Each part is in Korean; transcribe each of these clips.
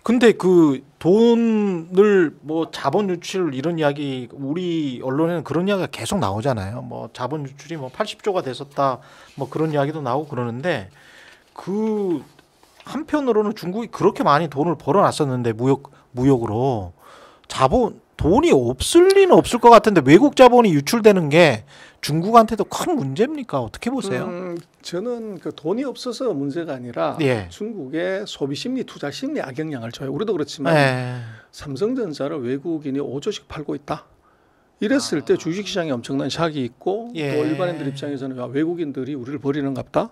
근데 그 돈을 뭐 자본 유출 이런 이야기 우리 언론에는 그런 이야기가 계속 나오잖아요. 뭐 자본 유출이 뭐 80조가 됐었다 뭐 그런 이야기도 나오고 그러는데 그 한편으로는 중국이 그렇게 많이 돈을 벌어놨었는데 무역으로 돈이 없을 리는 없을 것 같은데 외국 자본이 유출되는 게 중국한테도 큰 문제입니까? 어떻게 보세요? 저는 그 돈이 없어서 문제가 아니라 예. 중국의 소비 심리, 투자 심리 악영향을 줘요. 우리도 그렇지만 예. 삼성전자를 외국인이 5조씩 팔고 있다. 이랬을 때 주식시장에 엄청난 샥이 있고 예. 또 일반인들 입장에서는 외국인들이 우리를 버리는갑다.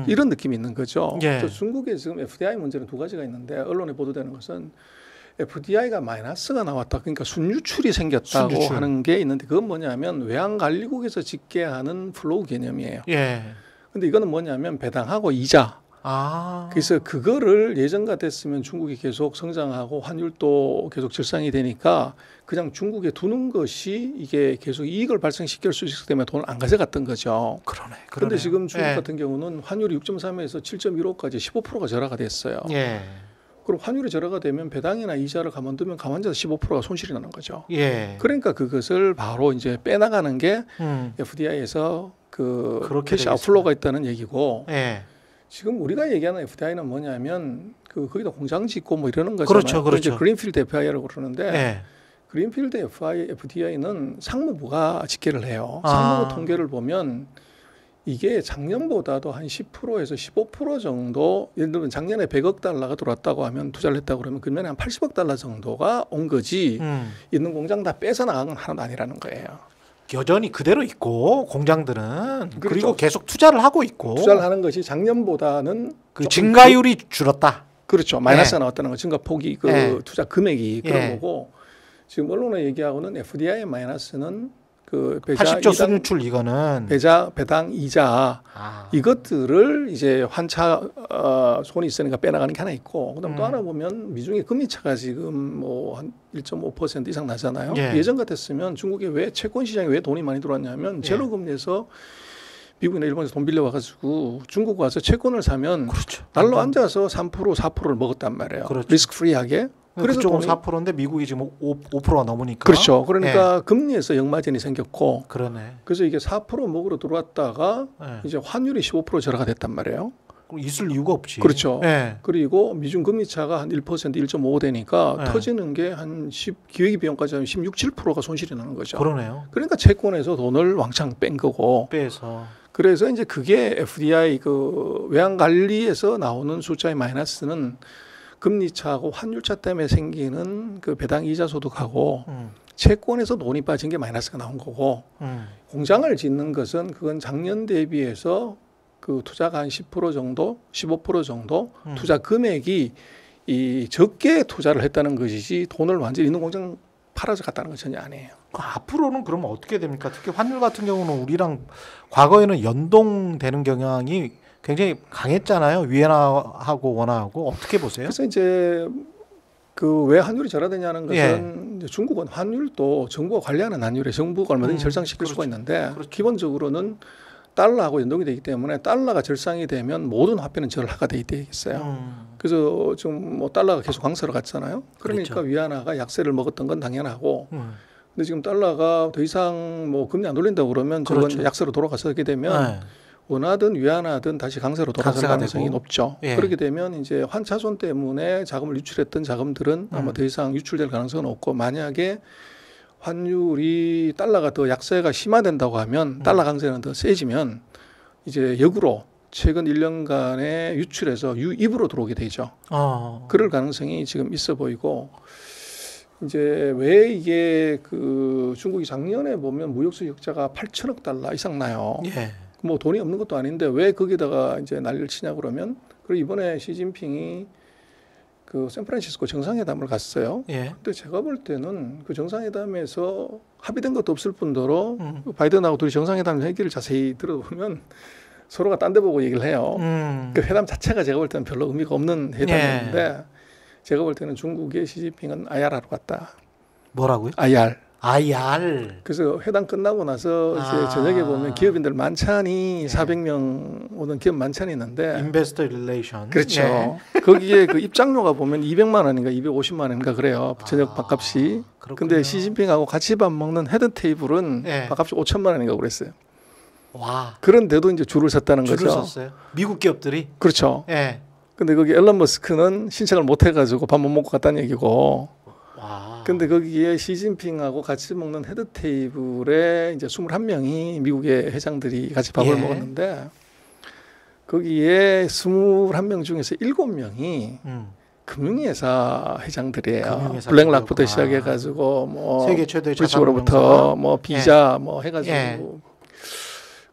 이런 느낌이 있는 거죠. 예. 또 중국의 지금 FDI 문제는 두 가지가 있는데 언론에 보도되는 것은 FDI가 마이너스가 나왔다. 그러니까 순유출이 생겼다고 하는 게 있는데 그건 뭐냐면 외환관리국에서 집계하는 플로우 개념이에요. 예. 근데 이거는 뭐냐면 배당하고 이자. 그래서 그거를 예전 같았으면 중국이 계속 성장하고 환율도 계속 절상이 되니까 그냥 중국에 두는 것이 이게 계속 이익을 발생시킬 수 있기 때문에 돈을 안 가져갔던 거죠. 그런데 지금 중국 같은 경우는 환율이 6.3에서 7.15까지 15%가 절하가 됐어요. 예. 그럼 환율이 절하가 되면 배당이나 이자를 가만두면 가만져서 15%가 손실이 나는 거죠. 예. 그러니까 그것을 바로 이제 빼나가는 게 FDI에서 그 캐시 아웃플로우가 있다는 얘기고 예. 지금 우리가 얘기하는 FDI는 뭐냐면 그 거기다 공장 짓고 뭐 이러는 거잖아요. 그렇죠, 그렇죠. 이제 그린필드 FDI라고 그러는데 예. 그린필드 FDI는 상무부가 집계를 해요. 상무부 통계를 보면 이게 작년보다도 한 10%에서 15% 정도 예를 들면 작년에 100억 달러가 들어왔다고 하면 투자를 했다고 그러면 금년에 한 80억 달러 정도가 온 거지 있는 공장 다 뺏어 나간 건 하나도 아니라는 거예요. 여전히 그대로 있고 공장들은 그렇죠. 그리고 계속 투자를 하고 있고 투자를 하는 것이 작년보다는 그 증가율이 줄었다. 그렇죠. 마이너스가 나왔다는 거 증가 폭이 그 네. 투자 금액이 그런 네. 거고 지금 언론에 얘기하고는 FDI의 마이너스는 그 배자 80조 순유출 이거는 배당 이자 이것들을 이제 환차 손이 있으니까 빼나가는 게 하나 있고 그다음 또 하나 보면 미중의 금리 차가 지금 뭐 한 1.5% 이상 나잖아요. 예. 예전 같았으면 중국에 왜 채권 시장에 왜 돈이 많이 들어왔냐면 제로 금리에서 미국이나 일본에서 돈 빌려와가지고 중국 와서 채권을 사면 그렇죠. 날로 앉아서 3% 4%를 먹었단 말이에요. 그렇죠. 리스크 프리하게. 그래서 그쪽은 4%인데 미국이 지금 5%가 넘으니까. 그렇죠. 그러니까 금리에서 역마진이 생겼고. 그러네. 그래서 이게 4% 먹으러 들어왔다가 이제 환율이 15% 절하가 됐단 말이에요. 그럼 있을 이유가 없지. 그렇죠. 네. 그리고 미중 금리 차가 한 1%, 1.5 되니까 터지는 게 한 기회기 비용까지 하면 16, 7%가 손실이 나는 거죠. 그러네요. 그러니까 채권에서 돈을 왕창 뺀 거고. 빼서. 그래서 이제 그게 FDI 그 외환 관리에서 나오는 숫자의 마이너스는 금리 차하고 환율 차 때문에 생기는 그 배당 이자 소득하고 채권에서 돈이 빠진 게 마이너스가 나온 거고 공장을 짓는 것은 그건 작년 대비해서 그 투자가 한 10% 정도, 15% 정도 투자 금액이 이 적게 투자를 했다는 것이지 돈을 완전히 있는 공장 팔아서 갔다는 건 전혀 아니에요. 앞으로는 그러면 어떻게 됩니까? 특히 환율 같은 경우는 우리랑 과거에는 연동되는 경향이 굉장히 강했잖아요. 위안화하고 원화하고 어떻게 보세요? 그래서 이제 그 왜 환율이 절하되냐는 것은 이제 중국은 환율도 정부가 관리하는 환율에 정부가 얼마든지 절상시킬 수가 있는데 기본적으로는 달러하고 연동이 되기 때문에 달러가 절상이 되면 모든 화폐는 절하가 되겠어요. 그래서 지금 뭐 달러가 계속 강세로 갔잖아요. 그러니까 그렇죠. 위안화가 약세를 먹었던 건 당연하고 근데 지금 달러가 더 이상 뭐 금리 안 올린다고 그러면 저건 약세로 돌아가게 되면 원화든 위안화든 다시 강세로 돌아갈 가능성이 높죠. 그렇게 되면 이제 환차손 때문에 자금을 유출했던 자금들은 아마 더 이상 유출될 가능성은 없고 만약에 환율이 달러가 더 약세가 심화된다고 하면 달러 강세는 더 세지면 이제 역으로 최근 1년간의 유출에서 유입으로 들어오게 되죠. 그럴 가능성이 지금 있어 보이고 이제 왜 이게 그 중국이 작년에 보면 무역수지 적자가 8천억 달러 이상 나요. 뭐 돈이 없는 것도 아닌데 왜 거기다가 이제 난리를 치냐 그러면 그리고 이번에 시진핑이 그 샌프란시스코 정상회담을 갔어요. 근데 제가 볼 때는 그 정상회담에서 합의된 것도 없을 뿐더러 바이든하고 둘이 정상회담 얘기를 자세히 들어보면 서로가 딴 데 보고 얘기를 해요. 그 회담 자체가 제가 볼 때는 별로 의미가 없는 회담이었는데 제가 볼 때는 중국의 시진핑은 IR하러 갔다. 뭐라고요? IR. IR. 그래서 회담 끝나고 나서 이제 저녁에 보면 기업인들 만찬이 400명 오는 기업 만찬이 있는데 인베스터 릴레이션. 그렇죠. 거기에 그 입장료가 보면 200만 원인가 250만 원인가 그래요. 저녁 밥값이. 근데 시진핑하고 같이 밥 먹는 헤드 테이블은 밥값이 5천만 원인가 그랬어요. 와. 그런데도 이제 줄을 섰다는 거죠. 줄을 섰어요. 미국 기업들이. 그렇죠. 근데 거기 앨런 머스크는 신청을 못 해가지고 밥 못 먹고 갔다는 얘기고. 와. 근데 거기에 시진핑하고 같이 먹는 헤드 테이블에 이제 21명이 미국의 회장들이 같이 밥을 먹었는데 거기에 21명 중에서 7명이 금융회사 회장들이에요. 블랙락부터 시작해가지고 뭐 세계 최대 브리츠로부터 뭐 비자 뭐 해가지고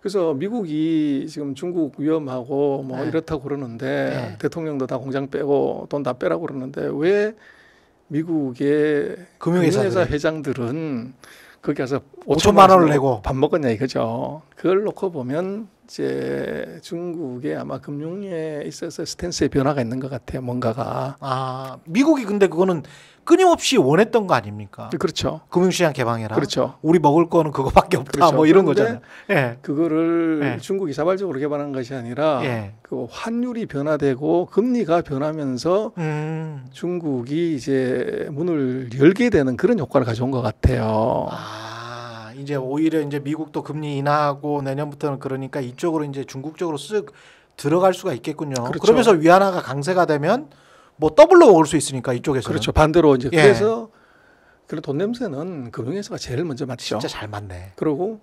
그래서 미국이 지금 중국 위험하고 뭐 이렇다고 그러는데 대통령도 다 공장 빼고 돈 다 빼라고 그러는데 왜 미국의 금융회사 회장들은 거기 가서 5천만 원을 내고 밥 먹었냐 이거죠. 그걸 놓고 보면 이제 중국의 아마 금융에 있어서 스탠스의 변화가 있는 것 같아요. 뭔가가. 미국이 근데 그거는 끊임없이 원했던 거 아닙니까? 그렇죠. 금융시장 개방해라. 그렇죠. 우리 먹을 거는 그거밖에 없다. 그렇죠. 뭐 이런 거잖아요. 그거를 중국이 자발적으로 개발한 것이 아니라 그 환율이 변화되고 금리가 변하면서 중국이 이제 문을 열게 되는 그런 효과를 가져온 것 같아요. 이제 오히려 이제 미국도 금리 인하하고 내년부터는 그러니까 이쪽으로 이제 중국 쪽으로 쓱 들어갈 수가 있겠군요. 그렇죠. 그러면서 위안화가 강세가 되면 뭐 더블로 먹을 수 있으니까 이쪽에서는. 그렇죠. 반대로 이제 그래서 그런 돈 냄새는 금융회사가 제일 먼저 맡죠. 진짜 잘 맞네. 그리고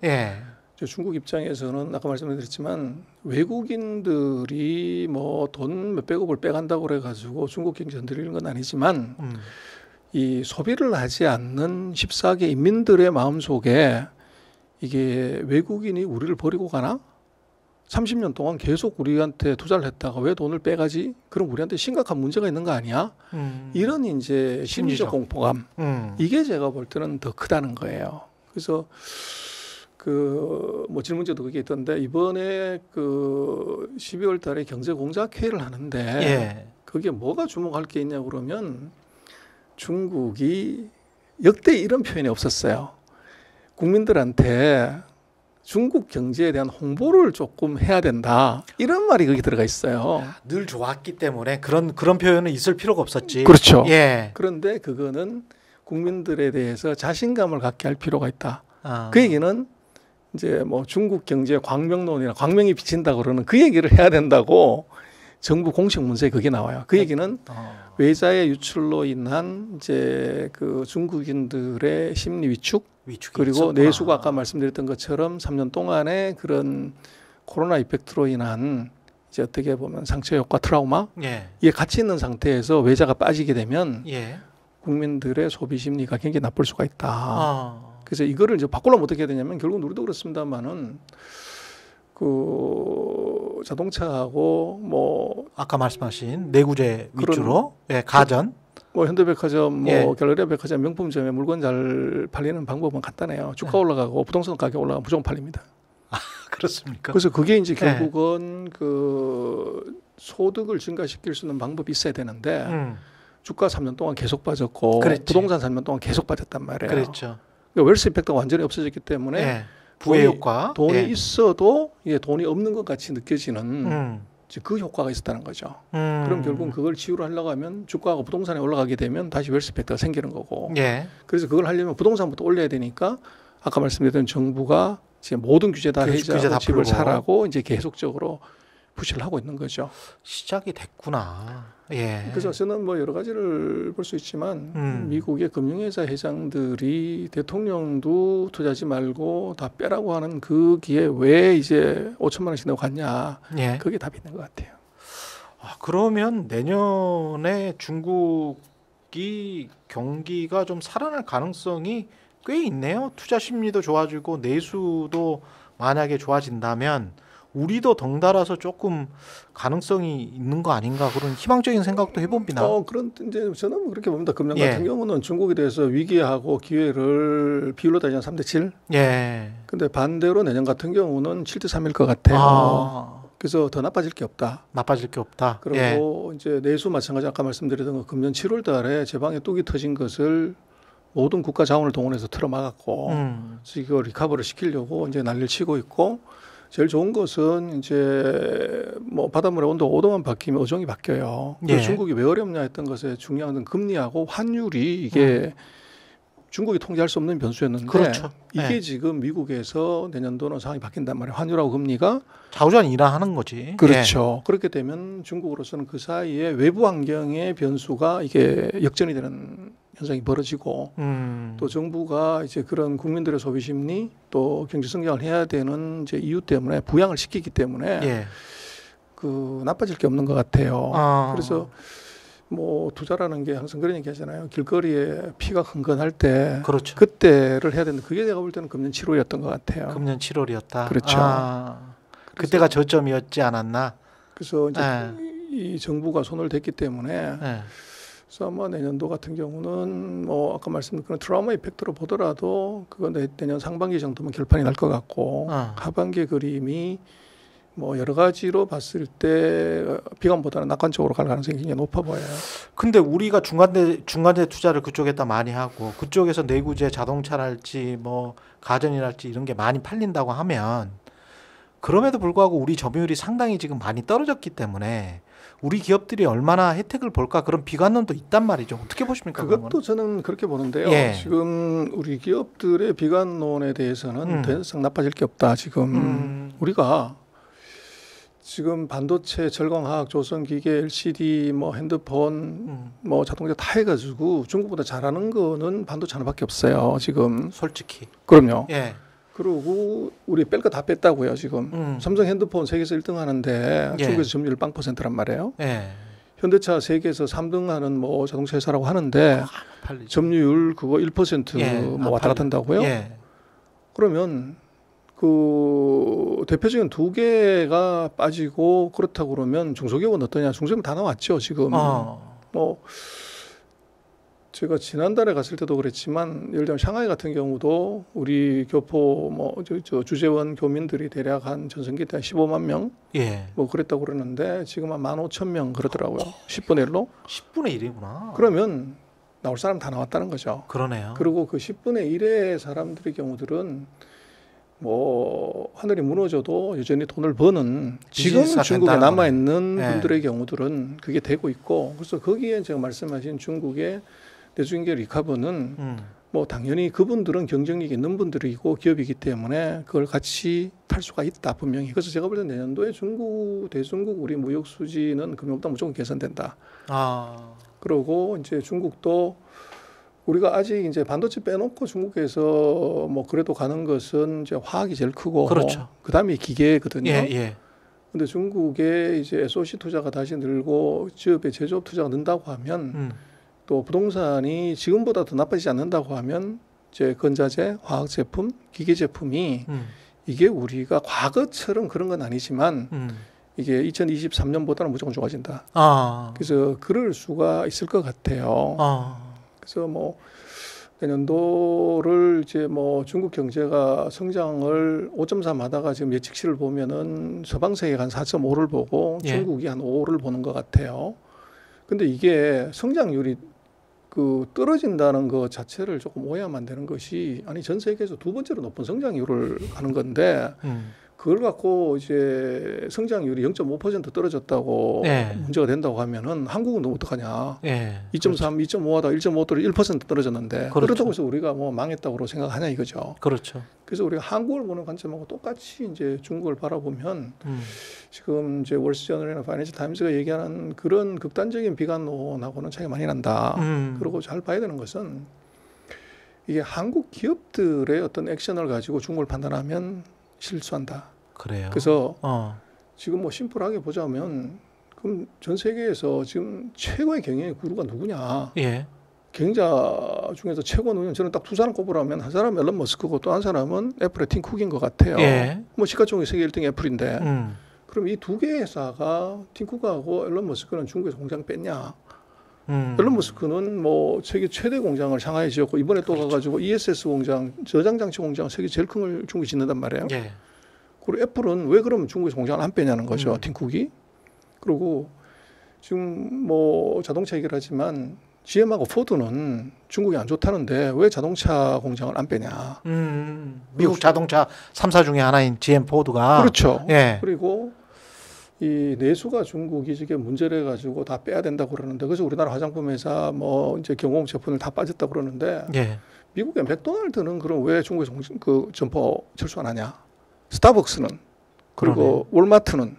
중국 입장에서는 아까 말씀드렸지만 외국인들이 뭐 돈 몇백억을 빼간다고 그래가지고 중국 경제 흔들리는 건 아니지만 이 소비를 하지 않는 14개 인민들의 마음속에 이게 외국인이 우리를 버리고 가나? 30년 동안 계속 우리한테 투자를 했다가 왜 돈을 빼가지? 그럼 우리한테 심각한 문제가 있는 거 아니야? 이런 이제 심리적 공포감. 이게 제가 볼 때는 더 크다는 거예요. 그래서 그 뭐 질문제도 그게 있던데 이번에 그 12월 달에 경제 공작 회의를 하는데 그게 뭐가 주목할 게 있냐고 그러면 중국이 역대 이런 표현이 없었어요. 국민들한테 중국 경제에 대한 홍보를 조금 해야 된다. 이런 말이 거기 들어가 있어요. 늘 좋았기 때문에 그런 표현은 있을 필요가 없었지. 그렇죠. 그런데 그거는 국민들에 대해서 자신감을 갖게 할 필요가 있다. 그 얘기는 이제 뭐 중국 경제 광명론이나 광명이 비친다 그러는 그 얘기를 해야 된다고 정부 공식 문서에 그게 나와요. 그 얘기는 외자의 유출로 인한 이제 그 중국인들의 심리 위축 그리고 있었구나. 내수가 아까 말씀드렸던 것처럼 3년 동안의 그런 코로나 이펙트로 인한 이제 어떻게 보면 상처 효과 트라우마 이게 같이 있는 상태에서 외자가 빠지게 되면 국민들의 소비 심리가 굉장히 나쁠 수가 있다. 그래서 이거를 이제 바꾸려면 어떻게 해야 되냐면 결국 우리도 그렇습니다만은 그 자동차하고 뭐 아까 말씀하신 내구재 위주로 가전 뭐 현대백화점 뭐 갤러리아 백화점 명품점에 물건 잘 팔리는 방법은 간단해요. 주가 올라가고 부동산 가격 올라가면 무조건 팔립니다. 그렇습니까? 그래서 그게 이제 결국은 그 소득을 증가시킬 수 있는 방법이 있어야 되는데 주가 3년 동안 계속 빠졌고 부동산 3년 동안 계속 빠졌단 말이에요. 그렇죠. 그러니까 웰스 이펙트가 완전히 없어졌기 때문에 부의 효과 돈이 있어도 이게 돈이 없는 것 같이 느껴지는 그 효과가 있었다는 거죠. 그럼 결국은 그걸 치유를 하려고 하면 주가가 부동산에 올라가게 되면 다시 웰스 이펙트가 생기는 거고. 그래서 그걸 하려면 부동산부터 올려야 되니까 아까 말씀드렸던 정부가 이제 모든 규제 다 해제하고 집을 사라고 이제 계속적으로 푸시를 하고 있는 거죠. 시작이 됐구나. 그래서 저는 뭐 여러 가지를 볼 수 있지만 미국의 금융회사 회장들이 대통령도 투자하지 말고 다 빼라고 하는 그기에 왜 이제 5천만 원씩 내고 갔냐. 그게 답이 있는 것 같아요. 그러면 내년에 중국이 경기가 좀 살아날 가능성이 꽤 있네요. 투자 심리도 좋아지고 내수도 만약에 좋아진다면 우리도 덩달아서 조금 가능성이 있는 거 아닌가 그런 희망적인 생각도 해봅니다. 그런 이제 저는 그렇게 봅니다. 금년 같은 경우는 중국에 대해서 위기하고 기회를 비율로 따지면 3대 7. 근데 반대로 내년 같은 경우는 7대 3일 것 같아요. 그래서 더 나빠질 게 없다. 나빠질 게 없다. 그리고 이제 내수 마찬가지 아까 말씀드렸던 거 금년 7월 달에 제 방에 뚝이 터진 것을 모든 국가 자원을 동원해서 틀어막았고 이거 리커버를 시키려고 이제 난리를 치고 있고 제일 좋은 것은 이제 뭐 바닷물의 온도가 5도만 바뀌면 어종이 바뀌어요. 예. 중국이 왜 어렵냐 했던 것에 중요한 건 금리하고 환율이 이게 중국이 통제할 수 없는 변수였는데 그렇죠. 이게 예. 지금 미국에서 내년도는 상황이 바뀐단 말이에요. 환율하고 금리가 좌우전 일하는 거지. 그렇죠. 그렇게 되면 중국으로서는 그 사이에 외부 환경의 변수가 이게 역전이 되는 현상이 벌어지고 또 정부가 이제 그런 국민들의 소비 심리 또 경제 성장을 해야 되는 이제 이유 때문에 부양을 시키기 때문에 예. 그 나빠질 게 없는 것 같아요. 그래서 뭐 투자라는 게 항상 그런 얘기 하잖아요. 길거리에 피가 흥건할 때 그렇죠. 그때를 해야 되는데 그게 내가 볼 때는 금년 7월이었던 것 같아요. 금년 7월이었다. 그렇죠. 그때가 저점이었지 않았나? 그래서 이제 이 정부가 손을 댔기 때문에 그래서 아마 내년도 같은 경우는 뭐 아까 말씀드린 그런 트라우마 이펙트로 보더라도 그건 내년 상반기 정도면 결판이 날 것 같고 하반기 그림이 뭐 여러 가지로 봤을 때 비관보다는 낙관적으로 갈 가능성이 굉장히 높아 보여요. 근데 우리가 중간재 투자를 그쪽에다 많이 하고 그쪽에서 내구재 자동차랄지 뭐 가전이랄지 이런 게 많이 팔린다고 하면 그럼에도 불구하고 우리 점유율이 상당히 지금 많이 떨어졌기 때문에 우리 기업들이 얼마나 혜택을 볼까 그런 비관론도 있단 말이죠. 어떻게 보십니까? 그것도 저는 그렇게 보는데요. 예. 지금 우리 기업들의 비관론에 대해서는 더 이상 나빠질 게 없다. 지금 우리가 지금 반도체, 절광화학, 조선기계, LCD, 뭐 핸드폰, 뭐 자동차 다 해가지고 중국보다 잘하는 거는 반도체 하나밖에 없어요. 지금 솔직히. 그럼요. 예. 그리고 우리 뺄 거 다 뺐다고요. 지금 삼성 핸드폰 세계에서 1등 하는데 예. 중국에서 점유율 0%란 말이에요. 예. 현대차 세계에서 3등 하는 뭐 자동차 회사라고 하는데 점유율 그거 1% 예. 뭐 왔다 갔다 한다고요. 예. 그러면 그 대표적인 두 개가 빠지고 그렇다고 그러면 중소기업은 어떠냐? 중소기업 다 나왔죠 지금. 뭐 제가 지난달에 갔을 때도 그랬지만 예를 들면 샹하이 같은 경우도 우리 교포 뭐 저 주재원 교민들이 대략 한 전성기 때 15만 명, 예. 뭐 그랬다고 그러는데 지금 한 15,000명 그러더라고요. 10분의 1로. 10분의 1이구나. 그러면 나올 사람 다 나왔다는 거죠. 그러네요. 그리고 그 10분의 1의 사람들의 경우들은 뭐 하늘이 무너져도 여전히 돈을 버는 지금 중국에 남아 있는 분들의 경우들은 그게 되고 있고 그래서 거기에 제가 말씀하신 중국의 내수경제 리커버는 뭐 당연히 그분들은 경쟁력이 있는 분들이고 기업이기 때문에 그걸 같이 탈 수가 있다 분명히. 그래서 제가 볼 때 내년도에 대중국 우리 무역 수지는 금년보다 무조건 개선된다. 그리고 이제 중국도 우리가 아직 이제 반도체 빼놓고 중국에서 뭐 그래도 가는 것은 이제 화학이 제일 크고 그렇죠. 그다음에 기계거든요. 예. 근데 중국에 이제 SOC 투자가 다시 늘고 지역의 제조업 투자가 는다고 하면 또 부동산이 지금보다 더 나빠지지 않는다고 하면 이제 건자재, 화학 제품, 기계 제품이 이게 우리가 과거처럼 그런 건 아니지만 이게 2023년보다는 무조건 좋아진다. 그래서 그럴 수가 있을 것 같아요. 그래서 뭐 내년도를 이제 뭐 중국 경제가 성장을 5.3 하다가 지금 예측치를 보면은 서방 세계가 한 4.5를 보고 중국이 한 5를 보는 것 같아요. 근데 이게 성장률이 그 떨어진다는 것 자체를 조금 오해하면 안 되는 것이 아니 전 세계에서 두 번째로 높은 성장률을 하는 건데 그걸 갖고 이제 성장률이 0.5% 떨어졌다고 문제가 된다고 하면은 한국은 너무 어떡하냐. 2.3, 2.5하다 1.5 떨어져 1% 떨어졌는데 그렇다고 해서 우리가 뭐 망했다고 생각하냐 이거죠. 그렇죠. 그래서 우리가 한국을 보는 관점하고 똑같이 이제 중국을 바라보면 지금 이제 월스트리트저널이나 파이낸셜 타임즈가 얘기하는 그런 극단적인 비관론하고는 차이가 많이 난다. 그리고 잘 봐야 되는 것은 이게 한국 기업들의 어떤 액션을 가지고 중국을 판단하면 실수한다. 그래요. 그래서 지금 뭐 심플하게 보자면 그럼 전 세계에서 지금 최고의 경영의 구루가 누구냐? 경자 중에서 최고 누구냐? 저는 딱 두 사람 꼽으라면 한 사람은 앨런 머스크고 또 한 사람은 애플의 팀 쿡인 것 같아요. 뭐 시가총액 세계 1등이 애플인데 그럼 이 두 개의 회사가 팀 쿡하고 앨런 머스크는 중국에서 공장 뺐냐? 앨런 머스크는 뭐 세계 최대 공장을 상하이에 지었고 이번에 또 가가지고 ESS 공장, 저장 장치 공장 세계 제일 큰 걸 중국이 짓는단 말이에요. 그리고 애플은 왜 그러면 중국에서 공장을 안 빼냐는 거죠. 팀쿡이. 그리고 지금 뭐 자동차 얘기를 하지만 GM하고 포드는 중국이 안 좋다는데 왜 자동차 공장을 안 빼냐. 미국 자동차 3사 중에 하나인 GM 포드가. 그렇죠. 예. 그리고 이 내수가 중국이 지금 문제를 해가지고 다 빼야 된다고 그러는데 그래서 우리나라 화장품 회사 뭐 이제 경공 제품을 다 빠졌다고 그러는데 예. 미국의 맥도날드는 그럼 왜 중국에서 그 점포 철수 안 하냐? 스타벅스는 그리고 월마트는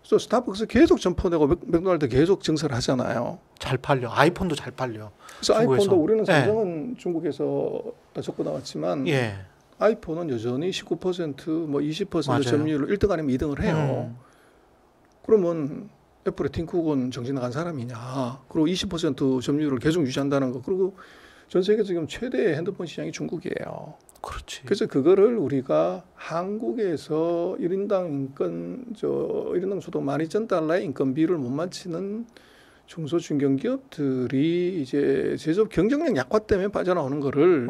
그래서 스타벅스 계속 점포 내고 맥도날드 계속 증설을 하잖아요. 잘 팔려. 아이폰도 잘 팔려. 그래서 중국에서. 아이폰도 우리는 삼성은 중국에서 다 적고 나왔지만 예. 아이폰은 여전히 19%뭐 20% 맞아요. 점유율로 1등 아니면 2등을 해요. 그러면 애플의 팀 쿡은 정신 나간 사람이냐? 그리고 20% 점유율을 계속 유지한다는 거. 그리고 전 세계 지금 최대 핸드폰 시장이 중국이에요. 그렇지. 그래서 그거를 우리가 한국에서 1인당 인건 1인당 소득 12,000달러의 인건비를 못 맞추는 중소 중견기업들이 이제 제조업 경쟁력 약화 때문에 빠져나오는 거를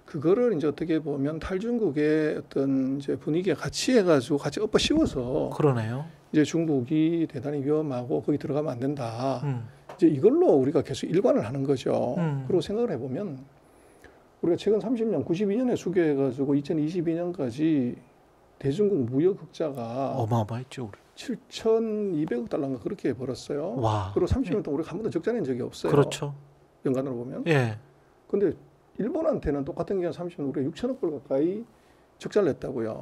그거를 이제 어떻게 보면 탈중국의 어떤 이제 분위기에 같이 해가지고 같이 엎어 씌워서 그러네요. 이제 중국이 대단히 위험하고 거기 들어가면 안 된다. 이제 이걸로 우리가 계속 일관을 하는 거죠. 그리고 생각을 해보면 우리가 최근 30년, 92년에 수교해가지고 2022년까지 대중국 무역 흑자가 어마어마했죠. 우리. 7,200억 달러인가 그렇게 벌었어요. 와. 그리고 30년 동안 우리가 한 번도 적자 낸 적이 없어요. 그렇죠. 연간으로 보면. 예. 근데 일본한테는 똑같은 기간 30년 우리가 6천억 불 가까이 적자를 냈다고요.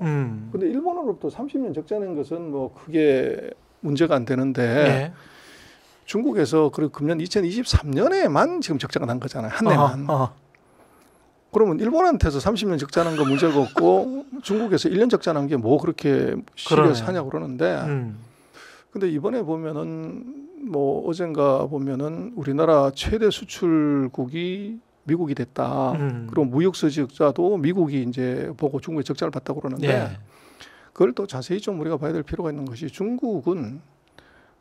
근데 일본으로부터 30년 적자 낸 것은 뭐 크게 문제가 안 되는데 예. 중국에서 그리고 금년 2023년에만 지금 적자가 난 거잖아요. 한 해만. 그러면 일본한테서 30년 적자 난 거 문제가 없고 중국에서 1년 적자 난 게 뭐 그렇게 시리어스 하냐고 그러는데 근데 이번에 보면은 뭐 어젠가 보면은 우리나라 최대 수출국이 미국이 됐다. 그리고 무역 수지적자도 미국이 이제 보고 중국의 적자를 봤다고 그러는데 예. 그걸 또 자세히 좀 우리가 봐야 될 필요가 있는 것이 중국은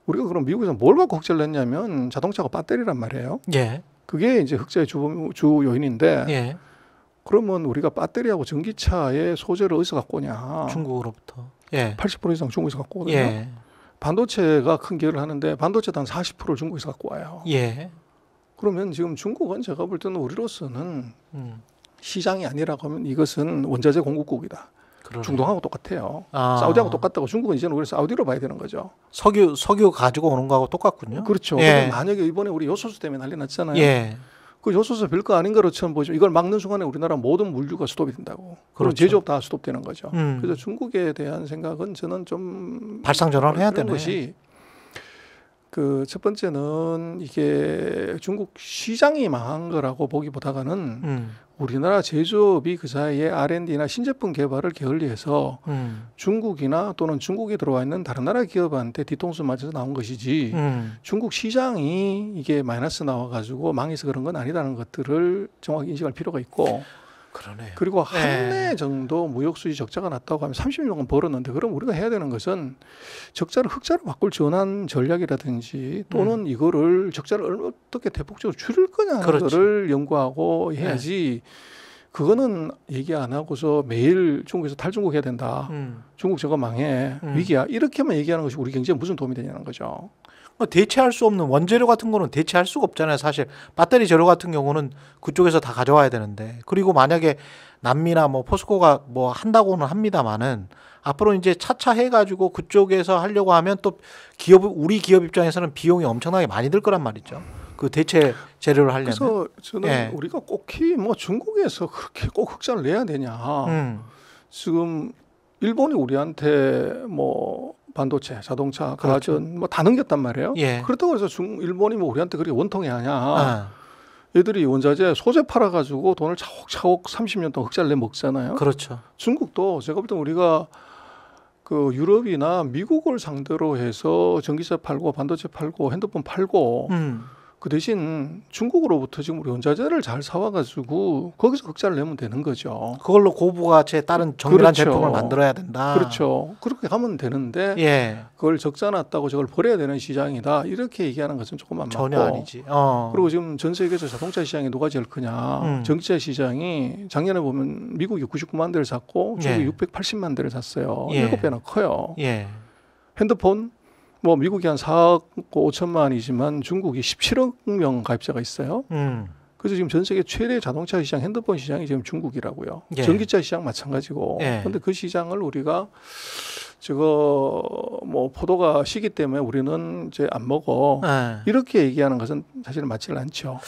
우리가 그럼 미국에서 뭘 갖고 흑자를 냈냐면 자동차가 배터리란 말이에요. 예. 그게 이제 흑자의 주 요인인데 예. 그러면 우리가 배터리하고 전기차의 소재를 어디서 갖고 오냐? 중국으로부터. 예. 80% 이상 중국에서 갖고 오거든요. 예. 반도체가 큰 기여를 하는데 반도체도 한 40%를 중국에서 갖고 와요. 예. 그러면 지금 중국은 제가 볼 때는 우리로서는 시장이 아니라고 하면 이것은 원자재 공급국이다. 그러네. 중동하고 똑같아요. 사우디하고 똑같다고 중국은 이제는 우리 사우디로 봐야 되는 거죠. 석유 가지고 오는 거하고 똑같군요. 그렇죠. 예. 만약에 이번에 우리 요소수 때문에 난리 났잖아요. 예. 그 요소수 별거 아닌 것처럼 보죠. 이걸 막는 순간에 우리나라 모든 물류가 스톱이 된다고. 그럼 그렇죠. 제조업 다 스톱되는 거죠. 그래서 중국에 대한 생각은 저는 좀 발상전환을 해야 되는 것이 그 첫 번째는 이게 중국 시장이 망한 거라고 보기보다는 우리나라 제조업이 그 사이에 R&D나 신제품 개발을 게을리해서 중국이나 또는 중국에 들어와 있는 다른 나라 기업한테 뒤통수 맞아서 나온 것이지 중국 시장이 이게 마이너스 나와가지고 망해서 그런 건 아니다는 것들을 정확히 인식할 필요가 있고 그러네요. 그리고 한 해 정도 무역 수지 적자가 났다고 하면 30년간 벌었는데 그럼 우리가 해야 되는 것은 적자를 흑자로 바꿀 전환 전략이라든지 또는 이거를 적자를 어떻게 대폭적으로 줄일 거냐는 거를 연구하고 해야지 그거는 얘기 안 하고서 매일 중국에서 탈중국 해야 된다. 중국 저거 망해. 위기야. 이렇게만 얘기하는 것이 우리 경제에 무슨 도움이 되냐는 거죠. 대체할 수 없는 원재료 같은 거는 대체할 수가 없잖아요. 사실 배터리 재료 같은 경우는 그쪽에서 다 가져와야 되는데 그리고 만약에 남미나 뭐 포스코가 뭐 한다고는 합니다만은 앞으로 이제 차차 해가지고 그쪽에서 하려고 하면 또 우리 기업 입장에서는 비용이 엄청나게 많이 들 거란 말이죠. 그 대체 재료를 하려면. 그래서 저는 우리가 꼭히 뭐 중국에서 그렇게 꼭 흑자를 내야 되냐. 지금 일본이 우리한테 뭐 반도체, 자동차, 가전 뭐 다 넘겼단 말이에요. 그렇다고 해서 일본이 뭐 우리한테 그렇게 원통해 하냐. 얘들이 원자재 소재 팔아가지고 돈을 차곡차곡 30년 동안 흑자를 내 먹잖아요. 그렇죠. 중국도 제가 볼 때 우리가 그 유럽이나 미국을 상대로 해서 전기차 팔고 반도체 팔고 핸드폰 팔고 그 대신 중국으로부터 지금 우리 원자재를 잘 사와가지고 거기서 흑자를 내면 되는 거죠. 그걸로 고부가치의 다른 정밀한 제품을 만들어야 된다. 그렇죠. 그렇게 하면 되는데 그걸 적자 났다고 저걸 버려야 되는 시장이다. 이렇게 얘기하는 것은 조금 안 맞고. 전혀 아니지. 그리고 지금 전 세계에서 자동차 시장이 누가 제일 크냐. 전기차 시장이 작년에 보면 미국이 99만 대를 샀고 중국이 680만 대를 샀어요. 7배나 커요. 핸드폰 뭐 미국이 한 4억 5천만이지만 중국이 17억 명 가입자가 있어요. 그래서 지금 전 세계 최대 자동차 시장, 핸드폰 시장이 지금 중국이라고요. 예. 전기차 시장 마찬가지고. 그런데 예. 그 시장을 우리가 저거 뭐 포도가 시기 때문에 우리는 이제 안 먹어. 예. 이렇게 얘기하는 것은 사실은 맞지는 않죠.